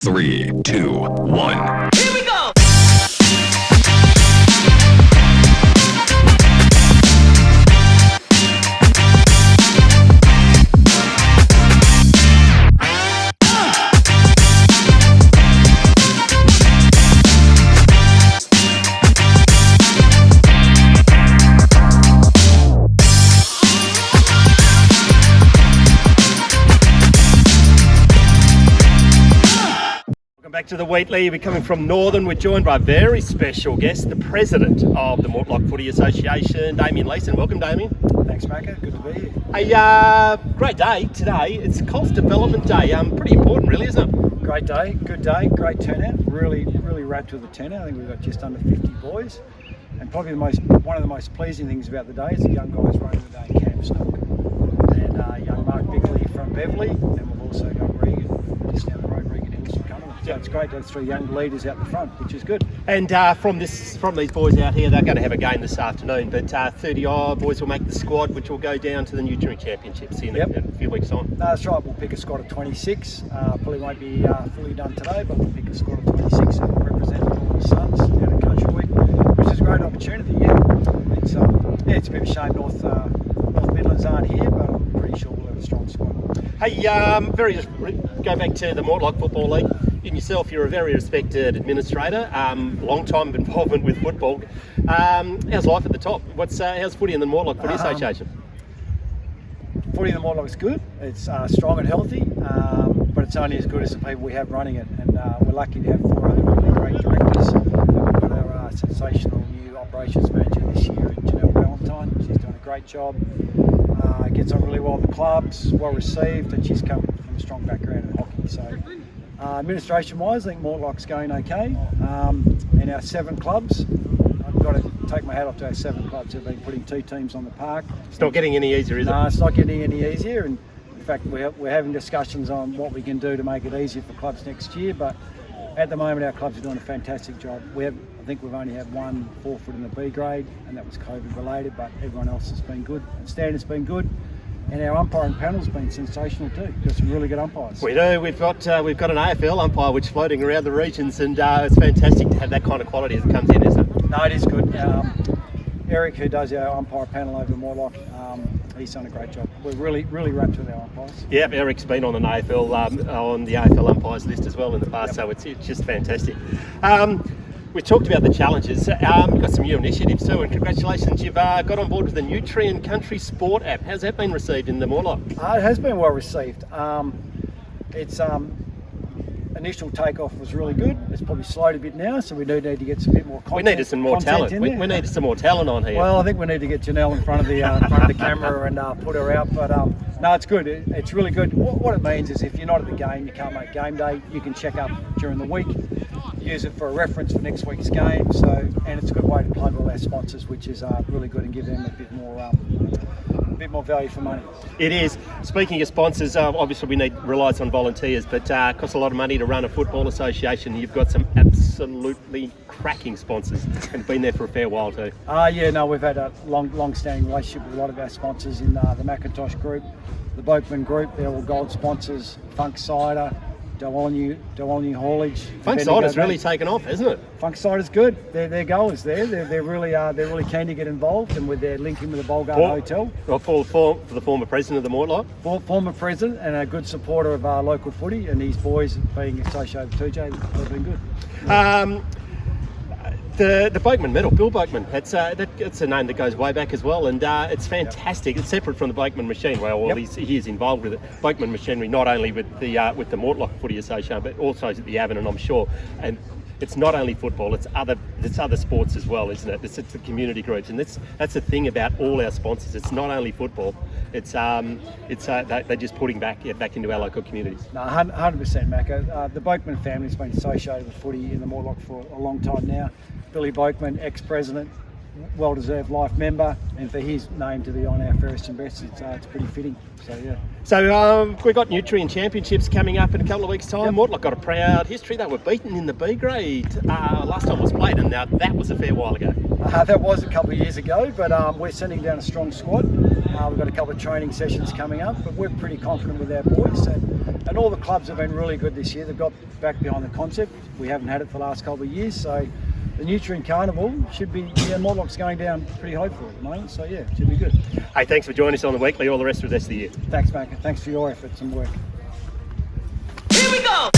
3, 2, 1. Here we go! Back to the Wheatley. We're coming from Northern. We're joined by a very special guest, the president of the Mortlock Footy Association, Damien Leeson. Welcome, Damien. Thanks, Macca. Good to be here. A great day today. It's Colts Development Day. Pretty important, really, isn't it? Great day, good day, great turnout. Really wrapped with the turnout. I think we've got just under 50 boys. And probably one of the most pleasing things about the day is the young guys running the day in Camp Stock. And young Mark Bigley from Beverley, and we've also got Regan just down the road, Regan Hills from Cunningham. So it's great to have three young leaders out the front, which is good. And from these boys out here, they're going to have a game this afternoon, but 30 odd boys will make the squad, which will go down to the Nutrient Championships in a few weeks' time. No, that's right. We'll pick a squad of 26. Probably won't be fully done today, but we'll pick a squad of 26 and represent all the Suns out of Country Week, which is a great opportunity. It's a bit of a shame North Midlands aren't here, but I'm pretty sure we'll have a strong squad. Hey, just go back to the Mortlock Football League. In yourself, you're a very respected administrator, long time involvement with football. How's life at the top? How's footy in the Mortlock Footy Association? Footy in the Mortlock is good. It's strong and healthy, but it's only as good as the people we have running it. And we're lucky to have four really great directors. We've got our sensational new operations manager this year, Janelle Valentine. She's done a great job. Gets on really well with the clubs, well received, and she's come from a strong background in hockey. So, administration-wise, I think Mortlock's going okay. In our 7 clubs, I've got to take my hat off to our 7 clubs who've been putting 2 teams on the park. It's not getting any easier, is it? No, it's not getting any easier. And in fact, we're having discussions on what we can do to make it easier for clubs next year. But at the moment, our clubs are doing a fantastic job. I think we've only had one forfeit in the B grade, and that was COVID related, but everyone else has been good. The standard's been good. And our umpiring panel's been sensational too. Got some really good umpires. We do. We've got an AFL umpire which is floating around the regions, and it's fantastic to have that kind of quality as it comes in, isn't it? No, it is good. Eric, who does our umpire panel over in Mortlock, he's done a great job. We're really wrapped with our umpires. Yep, Eric's been on the AFL umpires list as well in the past, so it's just fantastic. We talked about the challenges. You've got some new initiatives too, and congratulations, you've got on board with the Nutrient Country Sport app. How's that been received in the Mortlock? It has been well received. Its initial takeoff was really good. It's probably slowed a bit now, so we do need to get some bit more content. We needed some more talent. We needed some more talent on here. Well, I think we need to get Janelle in front of the camera and put her out. But no, it's good. It's really good. What it means is if you're not at the game, you can't make game day. You can check up during the week. Use it for a reference for next week's game. And it's a good way to plug all our sponsors, which is really good, and give them a bit more value for money. It is. Speaking of sponsors, obviously we relies on volunteers, but it costs a lot of money to run a football association. You've got some absolutely cracking sponsors and been there for a fair while too. We've had a long-standing relationship with a lot of our sponsors in the Macintosh Group, the Boakman Group. They're all gold sponsors. Funk Cider, Dowolney Haulage. Funk Cider's really taken off, hasn't it? Funk Cider's good. Their goals there. They're really keen to get involved, and with their linking with the Bulgard Hotel. Well, for the former president of the Mortlock. Former president and a good supporter of local footy, and his boys being associated with 2J, they've been good. The Boakman medal, Bill Boakman, it's a name that goes way back as well, and it's fantastic. It's separate from the Boakman machine. He is involved with it. Boakman machinery, not only with the Mortlock Footy Association, but also at the Avenant, I'm sure. And it's not only football; it's other sports as well, isn't it? It's the community groups, and that's the thing about all our sponsors. It's not only football; they're just putting back into our local communities. No, 100%, Macca. The Boakman family's been associated with footy in the Mortlock for a long time now. Billy Boakman, ex-president, well-deserved life member, and for his name to be on our fairest and best, it's pretty fitting. So yeah. So we've got Nutrient Championships coming up in a couple of weeks' time. Mortlock got a proud history. They were beaten in the B grade last time it was played, and now that was a fair while ago. That was a couple of years ago, but we're sending down a strong squad. We've got a couple of training sessions coming up, but we're pretty confident with our boys. And And all the clubs have been really good this year. They've got back behind the concept. We haven't had it for the last couple of years, so the Nutrient Carnival should be, Mortlock's going down pretty hopeful at the moment, so yeah, it should be good. Hey, thanks for joining us on the weekly. All the rest of the year. Thanks, mate. Thanks for your efforts and work. Here we go!